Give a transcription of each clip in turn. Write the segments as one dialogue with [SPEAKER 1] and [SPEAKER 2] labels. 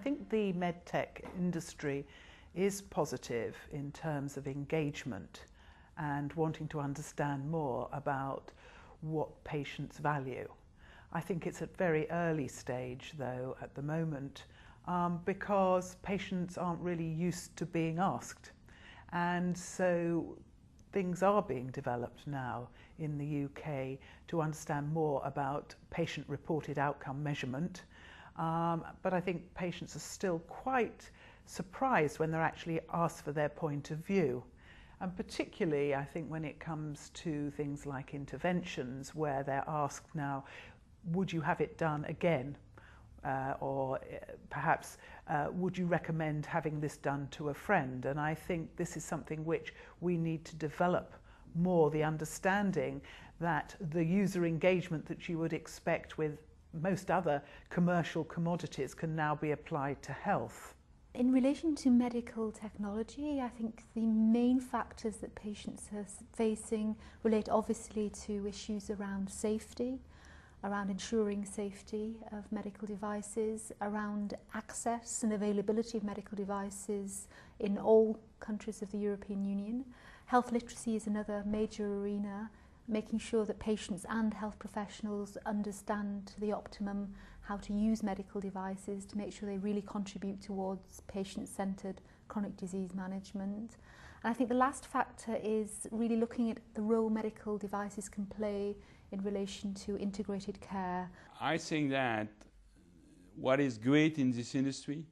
[SPEAKER 1] think the MedTech industry is positive in terms of engagement and wanting to understand more about what patients value. I think it's at very early stage though at the moment because patients aren't really used to being asked, and so things are being developed now in the UK to understand more about patient-reported outcome measurement, but I think patients are still quite surprised when they're actually asked for their point of view. And particularly, I think, when it comes to things like interventions where they're asked now, would you have it done again? Or perhaps, would you recommend having this done to a friend? And I think this is something which we need to develop more, the understanding that the user engagement that you would expect with most other commercial commodities can now be applied to health.
[SPEAKER 2] In relation to medical technology, I think the main factors that patients are facing relate obviously to issues around safety, around ensuring safety of medical devices, around access and availability of medical devices in all countries of the European Union. Health literacy is another major arena, making sure that patients and health professionals understand to the optimum how to use medical devices to make sure they really contribute towards patient-centred chronic disease management. And I think the last factor is really looking at the role medical devices can play in relation to integrated care.
[SPEAKER 3] I think that what is great in this industry,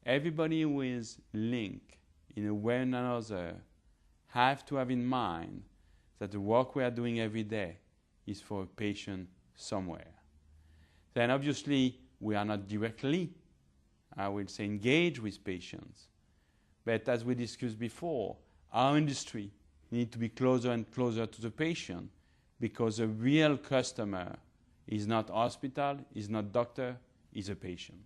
[SPEAKER 3] everybody who is linked in a way or another have to have in mind that the work we are doing every day is for a patient somewhere. Then obviously we are not directly, I will say, engaged with patients. But as we discussed before, our industry needs to be closer and closer to the patient, because the real customer is not hospital, is not doctor, is a patient.